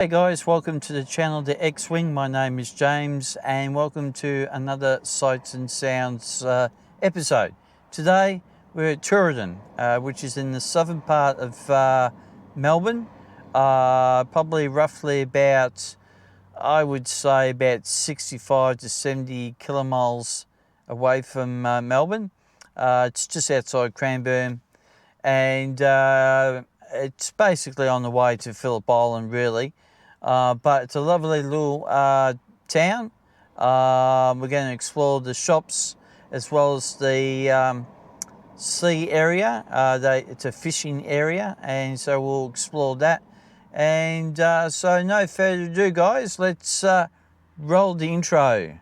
Hey guys, welcome to the channel The X-Wing. My name is James and welcome to another Sights and Sounds episode. Today we're at Tooradin, which is in the southern part of Melbourne, probably roughly about, I would say about 65 to 70 kilomiles away from Melbourne. It's just outside Cranbourne, and it's basically on the way to Phillip Island really. But it's a lovely little town. We're going to explore the shops as well as the sea area. It's a fishing area, and so we'll explore that. And so no further ado guys, let's roll the intro.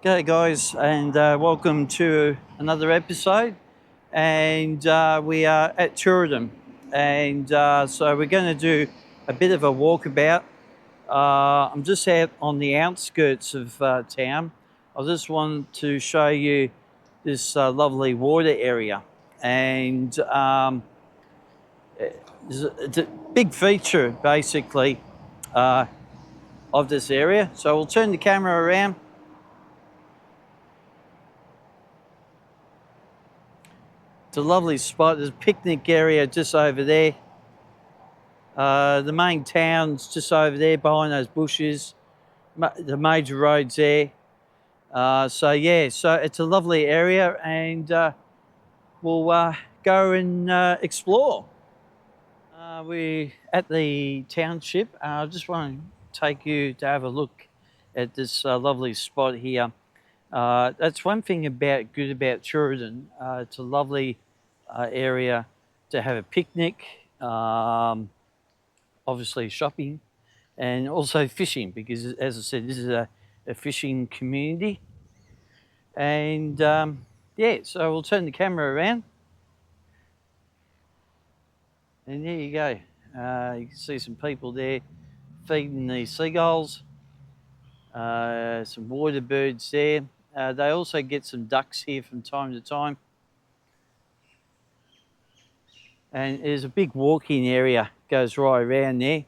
G'day guys, and welcome to another episode. And we are at Tooradin, and so we're going to do a bit of a walkabout. I'm just out on the outskirts of town. I just want to show you this lovely water area, and it's a big feature basically of this area. So we'll turn the camera around. It's a lovely spot. There's a picnic area just over there. The main town's just over there behind those bushes. The major road's there. So it's a lovely area, and we'll go and explore. We're at the township. I just want to take you to have a look at this lovely spot here. That's one thing good about Tooradin. It's a lovely area to have a picnic, obviously shopping, and also fishing, because as I said, this is a fishing community. And so we'll turn the camera around, and there you go. You can see some people there feeding the seagulls, some water birds there. They also get some ducks here from time to time. And there's a big walking area, goes right around there.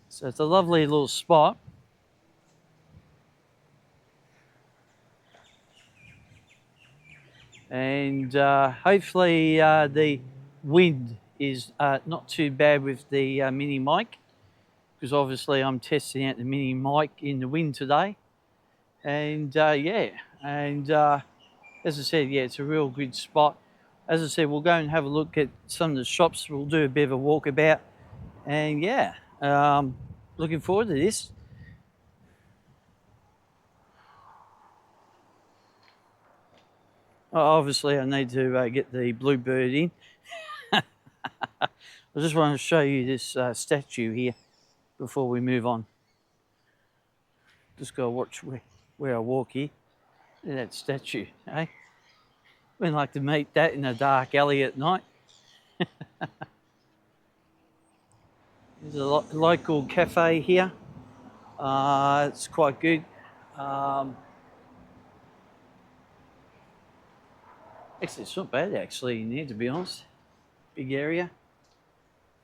So it's a lovely little spot. And hopefully the wind is not too bad with the mini mic, because obviously I'm testing out the mini mic in the wind today. And as I said, it's a real good spot. As I said, we'll go and have a look at some of the shops. We'll do a bit of a walkabout, and looking forward to this. Obviously, I need to get the bluebird in. I just want to show you this statue here before we move on. Just got to watch where I walk here. Look at that statue, eh? Wouldn't like to meet that in a dark alley at night. There's a local cafe here. It's quite good. Actually, it's not bad actually in there, to be honest. Big area,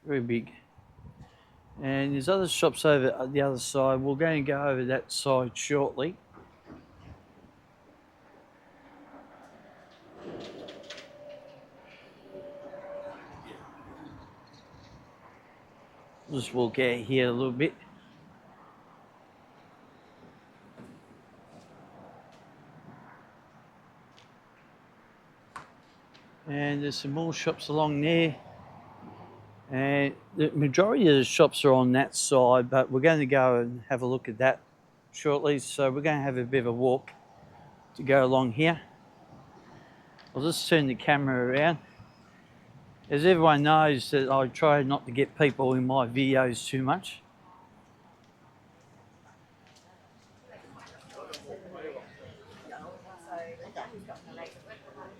very big. And there's other shops over at the other side. We're going to go over that side shortly. We'll just walk out here a little bit. And there's some more shops along there. And the majority of the shops are on that side, but we're going to go and have a look at that shortly. So we're going to have a bit of a walk to go along here. I'll just turn the camera around. As everyone knows, that I try not to get people in my videos too much.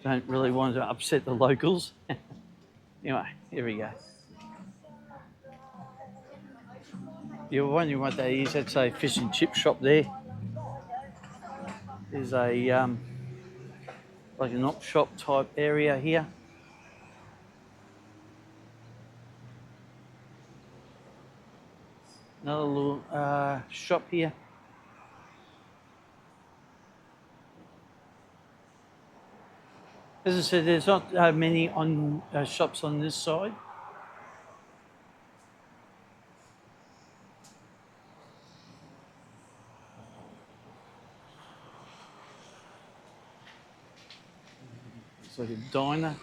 Don't really want to upset the locals. Anyway, here we go. you're wondering what that is, that's a fish and chip shop there. There's a like an op shop type area here. Another little shop here. As I said, there's not many shops on this side. It's like a diner.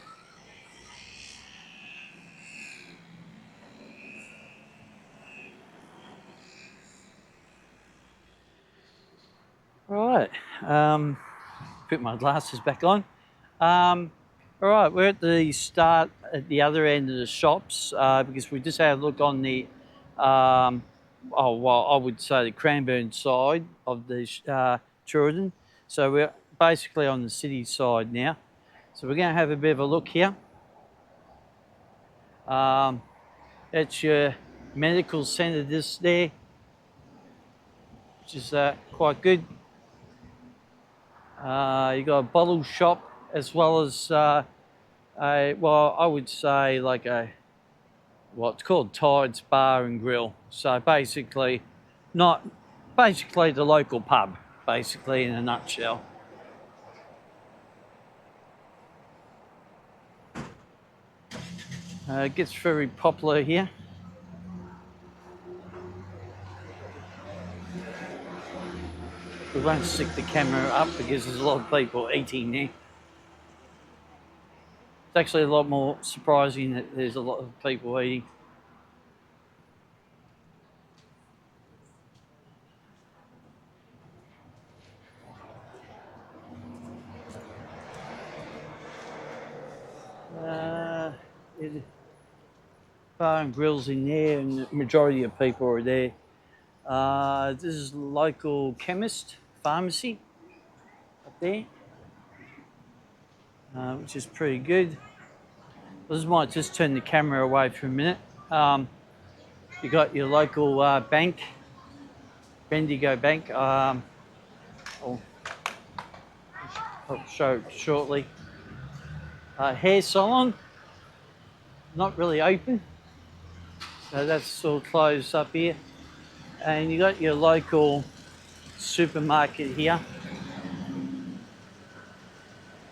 All right, put my glasses back on. All right, we're at the start at the other end of the shops because we just had a look on the, I would say the Cranbourne side of the Tooradin. So we're basically on the city side now. So we're going to have a bit of a look here. That's your medical centre this there, which is quite good. You got a bottle shop as well as I would say like what's called Tides Bar and Grill. So basically, the local pub, basically in a nutshell. It gets very popular here. We won't stick the camera up because there's a lot of people eating there. It's actually a lot more surprising that there's a lot of people eating. Bar and grills in there, and the majority of people are there. This is local chemist pharmacy up there, which is pretty good. I might just turn the camera away for a minute. You got your local bank, Bendigo Bank. I'll show it shortly. Hair salon, not really open. So that's all closed up here. And you got your local supermarket here,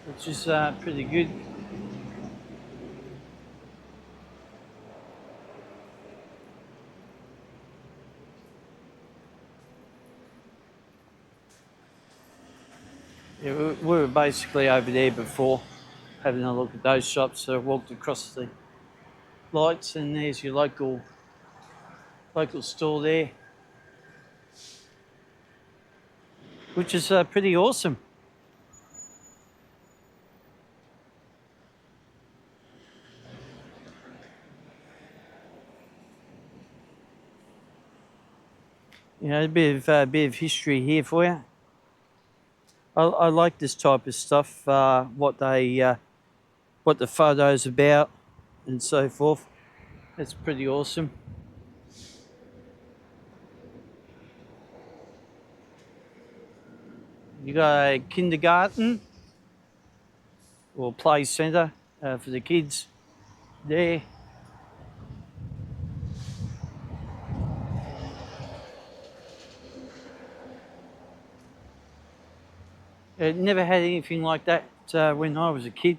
which is pretty good. Yeah, we were basically over there before, having a look at those shops. So I walked across the lights, and there's your local store there, which is pretty awesome. You know, a bit of history here for you. I like this type of stuff. What the photo's about, and so forth. That's pretty awesome. You got a kindergarten or play centre for the kids there. Never had anything like that when I was a kid.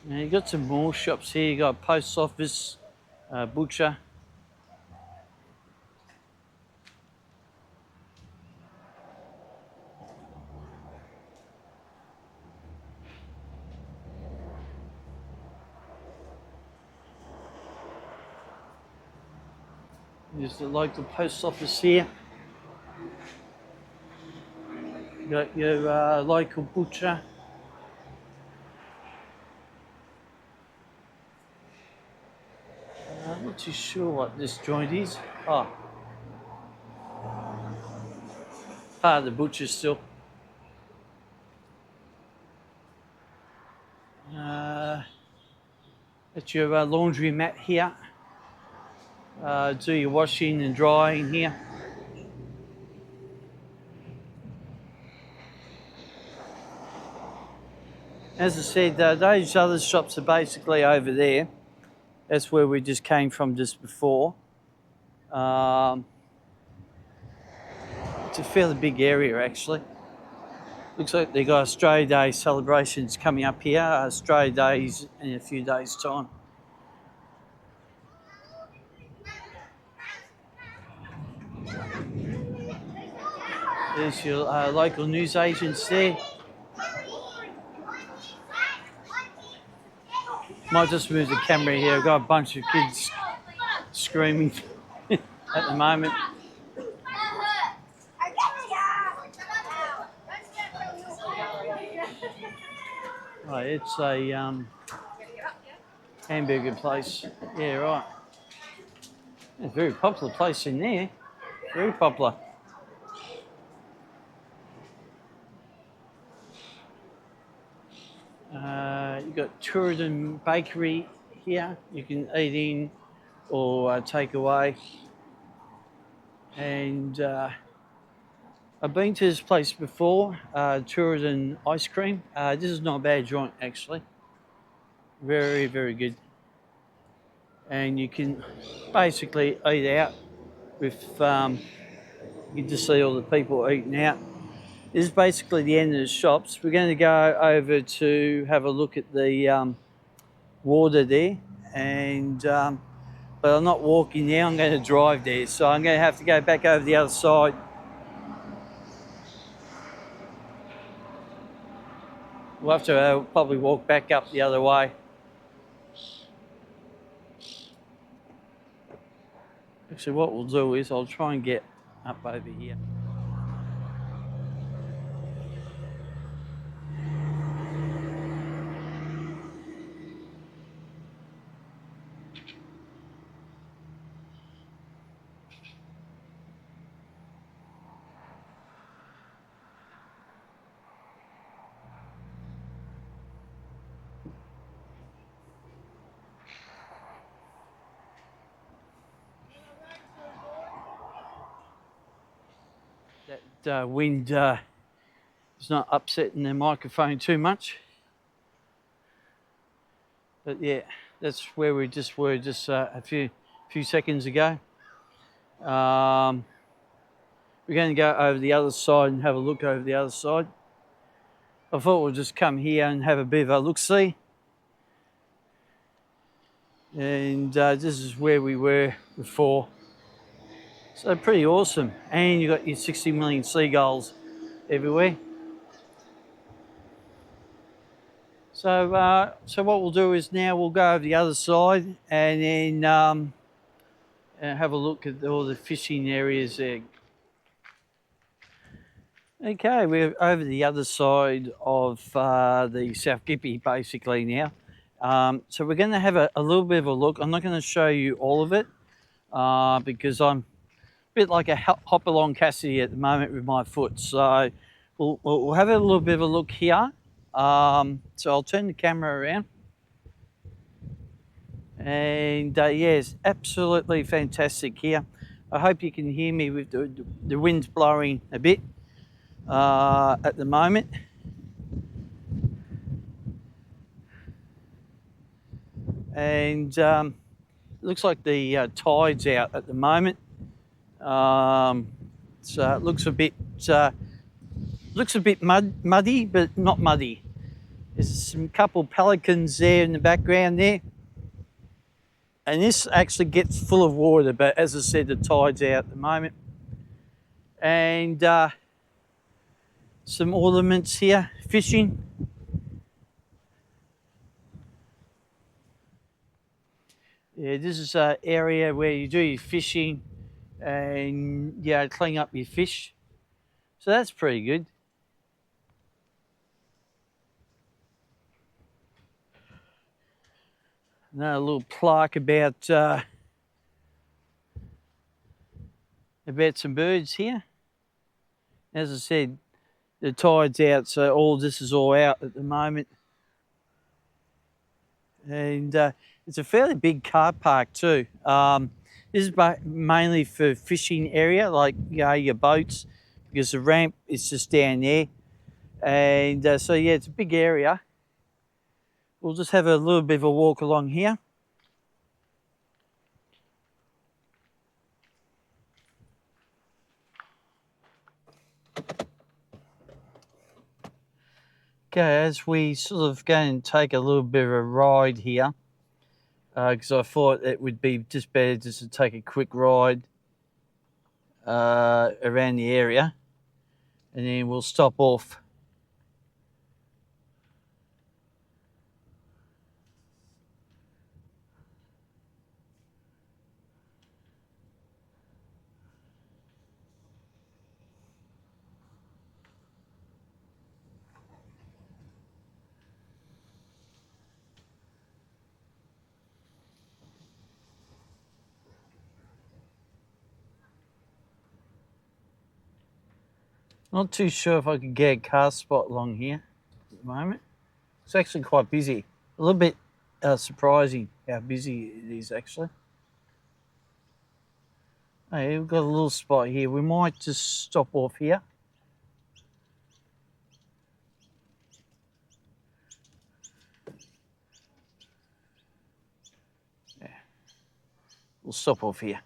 Now you got some more shops here. You got a post office, butcher. There's the local post office here. You got your local butcher. I'm not too sure what this joint is. Oh, part of the butcher still. That's your laundry mat here. Do your washing and drying here. As I said, those other shops are basically over there. That's where we just came from just before. It's a fairly big area actually. Looks like they got Australia Day celebrations coming up here. Australia Day's in a few days' time. There's your local news agents there. Might just move the camera here. I've got a bunch of kids screaming at the moment. Right, it's a hamburger place. Yeah, right. It's a very popular place in there. Very popular. You've got Tooradin Bakery here. You can eat in or take away. And I've been to this place before, Tooradin Ice Cream. This is not a bad joint actually. Very, very good. And you can basically eat out with, you can just see all the people eating out. This is basically the end of the shops. We're going to go over to have a look at the water there, and but I'm not walking there, I'm going to drive there, so I'm going to have to go back over the other side. We'll have to probably walk back up the other way. Actually, what we'll do is I'll try and get up over here. That wind is not upsetting the microphone too much. But yeah, that's where we just were just a few seconds ago. We're going to go over the other side and have a look over the other side. I thought we'll just come here and have a bit of a look-see. And this is where we were before. So pretty awesome. And you've got your 60 million seagulls everywhere. So so what we'll do is now we'll go over the other side and then have a look at all the fishing areas there. Okay, we're over the other side of the South Gippy basically now. So we're going to have a little bit of a look. I'm not going to show you all of it because I'm a bit like a hop-along Cassidy at the moment with my foot. So we'll have a little bit of a look here. So I'll turn the camera around. And yeah, it's absolutely fantastic here. I hope you can hear me with the wind's blowing a bit at the moment. And it looks like the tide's out at the moment. So it looks a bit muddy, but not muddy. There's some couple pelicans there in the background there. And this actually gets full of water, but as I said, the tide's out at the moment. And some ornaments here, fishing. Yeah, this is an area where you do your fishing and clean up your fish. So that's pretty good. Another little plaque about some birds here. As I said, the tide's out, so all this is all out at the moment. And It's a fairly big car park too. This is mainly for fishing area, like your boats, because the ramp is just down there. And so yeah, it's a big area. We'll just have a little bit of a walk along here. Okay, as we sort of go and take a little bit of a ride here, because I thought it would be just better just to take a quick ride around the area, and then we'll stop off. Not too sure if I could get a car spot along here at the moment. It's actually quite busy. A little bit surprising how busy it is actually. Hey, we've got a little spot here. We might just stop off here. Yeah. We'll stop off here.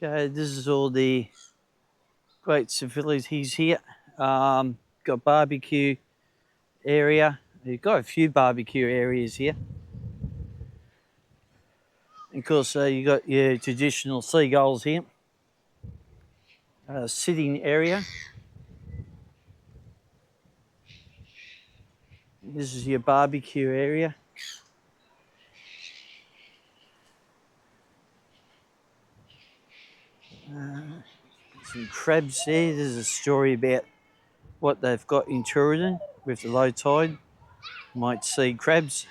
Okay, this is all the great facilities here. Got barbecue area. You've got a few barbecue areas here. And of course, you've got your traditional seagulls here. Sitting area. This is your barbecue area. Some crabs there. There's a story about what they've got in Tooradin with the low tide. Might see crabs.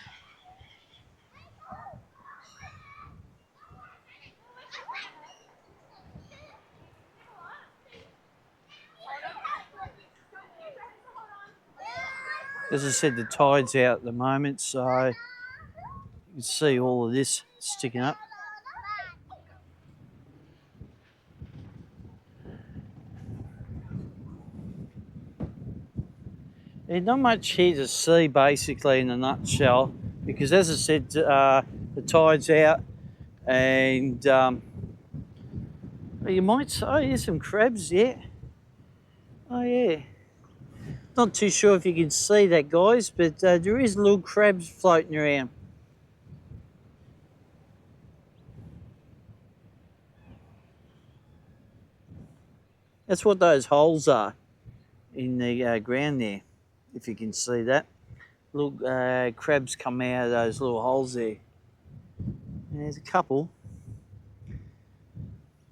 As I said, the tide's out at the moment, so you can see all of this sticking up. There's not much here to see, basically, in a nutshell, because as I said, the tide's out, and you might say, oh, there's some crabs, yeah. Oh, yeah. Not too sure if you can see that, guys, but there is little crabs floating around. That's what those holes are in the ground there, if you can see that. Little crabs come out of those little holes there. And there's a couple.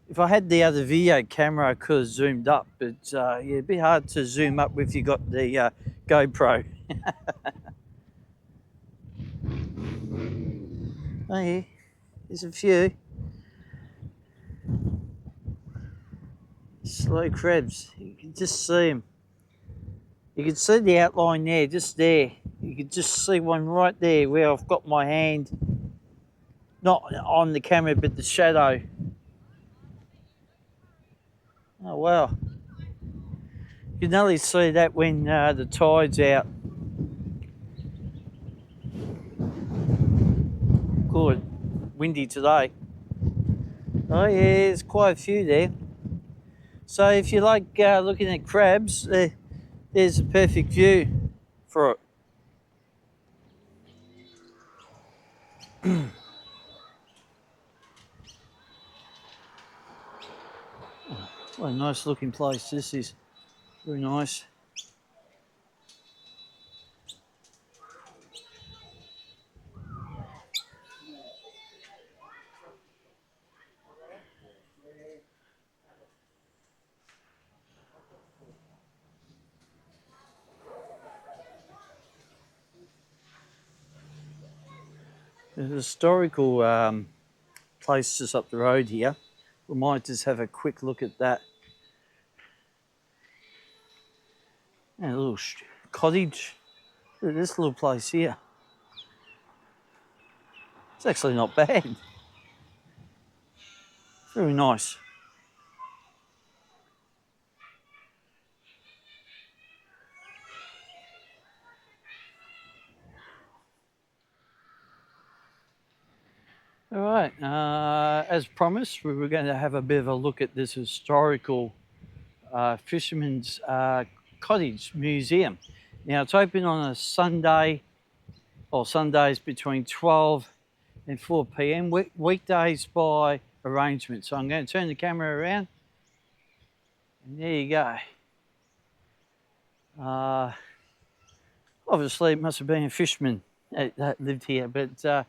If I had the other video camera, I could have zoomed up, but yeah, a bit hard to zoom up if you got the GoPro. Oh yeah, there's a few. Slow crabs, you can just see them. You can see the outline there, just there. You can just see one right there where I've got my hand, not on the camera, but the shadow. Oh wow. You can only see that when the tide's out. Good, windy today. Oh yeah, there's quite a few there. So if you like looking at crabs, there's a perfect view for it. What a nice looking place this is. Very nice. There's a historical place just up the road here. We might just have a quick look at that. And a little cottage. Look at this little place here. It's actually not bad. Very nice. All right, as promised, we were going to have a bit of a look at this historical fisherman's cottage museum. Now, it's open on a Sunday, or Sundays between 12 and 4 p.m, weekdays by arrangement. So I'm going to turn the camera around, and there you go. Obviously, it must have been a fisherman that lived here, but there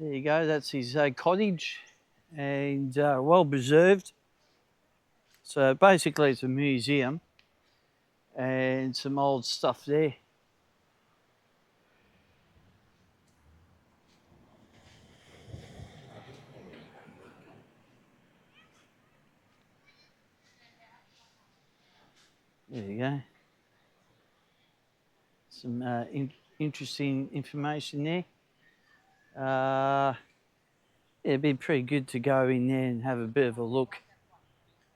you go, that's his cottage, and well preserved. So basically it's a museum and some old stuff there. There you go. Some interesting information there. It'd be pretty good to go in there and have a bit of a look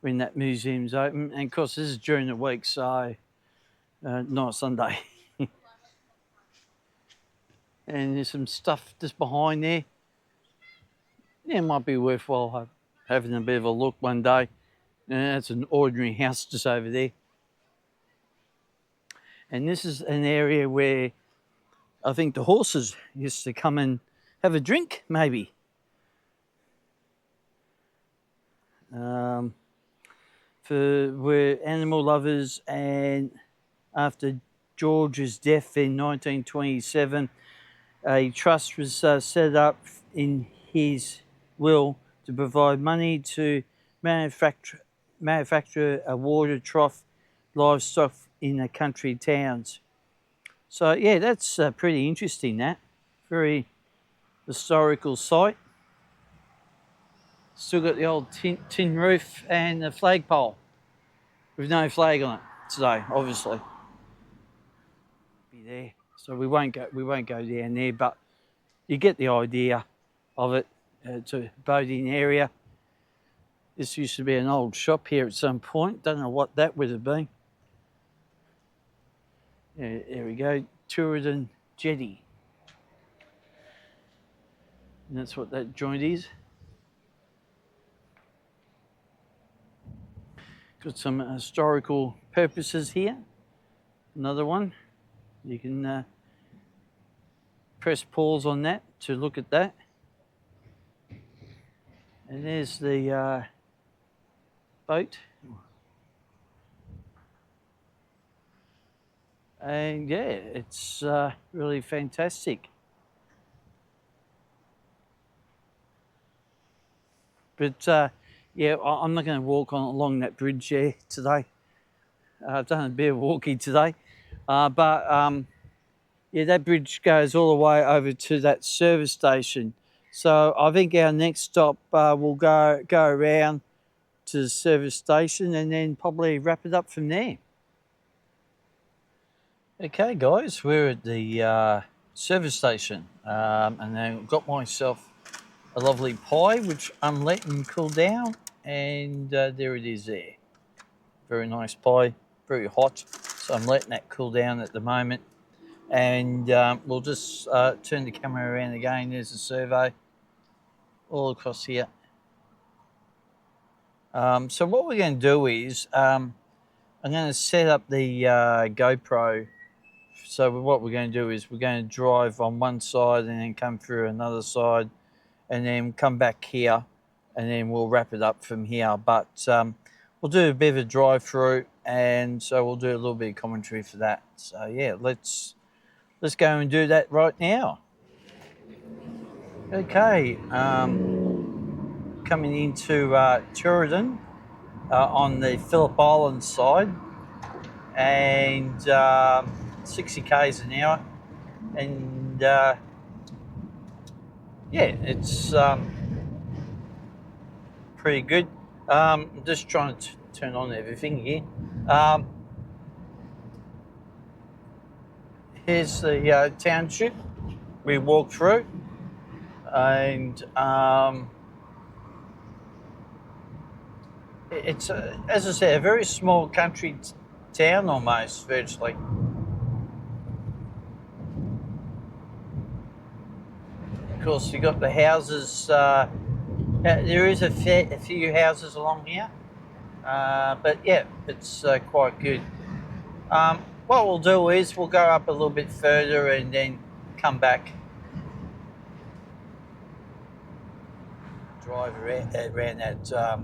when that museum's open. And of course, this is during the week, so not Sunday. And there's some stuff just behind there. Yeah, it might be worthwhile having a bit of a look one day. That's an ordinary house just over there. And this is an area where I think the horses used to come and have a drink, maybe. For we're animal lovers, and after George's death in 1927, a trust was set up in his will to provide money to manufacture a water trough livestock in the country towns. So yeah, that's pretty interesting. That very historical site. Still got the old tin roof and the flagpole with no flag on it today, obviously. Be there, so we won't go down there, but you get the idea of it. It's a boating area. This used to be an old shop here at some point. Don't know what that would have been. Yeah, there we go, Tooradin Jetty. And that's what that joint is. Got some historical purposes here. Another one. You can press pause on that to look at that. And there's the boat. And yeah, it's really fantastic. But yeah, I'm not going to walk along that bridge there today. I've done a bit of walking today. But yeah, that bridge goes all the way over to that service station. So I think our next stop will go around to the service station and then probably wrap it up from there. Okay, guys, we're at the service station, and then got myself a lovely pie, which I'm letting cool down, and there it is there. Very nice pie, very hot, so I'm letting that cool down at the moment. And we'll just turn the camera around again. There's a survey all across here. So what we're going to do is I'm going to set up the GoPro. So what we're going to do is we're going to drive on one side and then come through another side and then come back here, and then we'll wrap it up from here. But we'll do a bit of a drive through, and so we'll do a little bit of commentary for that. So yeah, let's go and do that right now. Okay, coming into Tooradin on the Phillip Island side, and 60 k's an hour, and yeah, it's pretty good. I'm just trying to turn on everything here. Here's the township we walked through, and it's, as I said, a very small country town almost, virtually. Of course, you got the houses. There is a few houses along here, but yeah, it's quite good. What we'll do is we'll go up a little bit further and then come back. Drive around that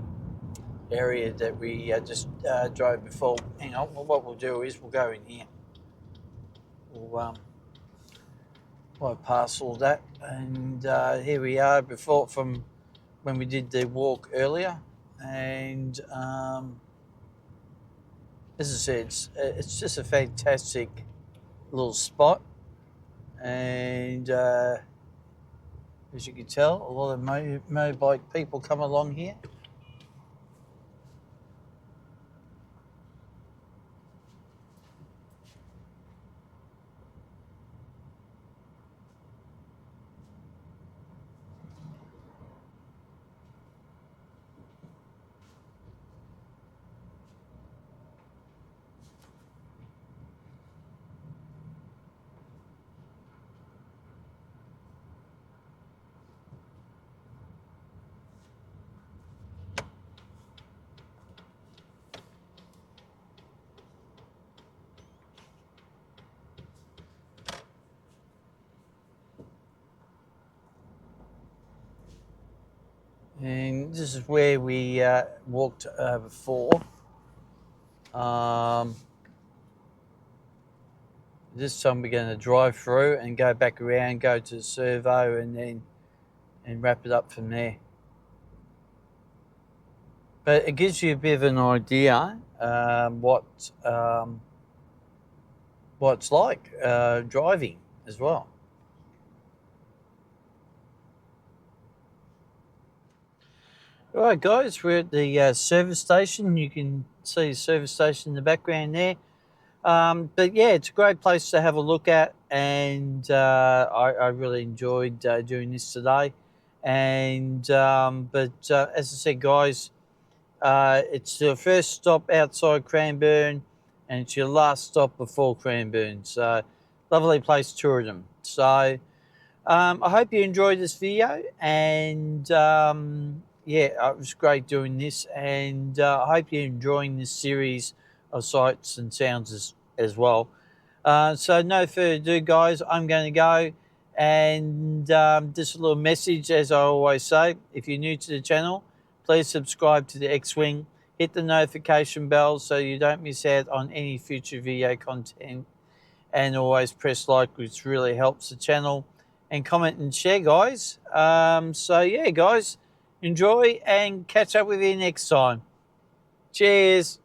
area that we just drove before. Hang on, well, what we'll do is we'll go in here. We'll bypass all that, and here we are before from when we did the walk earlier. And as I said, it's just a fantastic little spot, and as you can tell, a lot of motorbike people come along here. And this is where we walked before. This time we're going to drive through and go back around, go to the servo, and wrap it up from there. But it gives you a bit of an idea what it's like driving as well. All right, guys, we're at the service station. You can see the service station in the background there. But yeah, it's a great place to have a look at, and I really enjoyed doing this today. And as I said, guys, it's your first stop outside Cranbourne, and it's your last stop before Cranbourne. So, lovely place, Tooradin. So, I hope you enjoyed this video, and yeah, it was great doing this, and I hope you're enjoying this series of sights and sounds as well. So no further ado, guys, I'm going to go, and just a little message, as I always say, if you're new to the channel, please subscribe to the X-Wing, hit the notification bell so you don't miss out on any future video content, and always press like, which really helps the channel, and comment and share, guys. So yeah, guys, enjoy, and catch up with you next time. Cheers.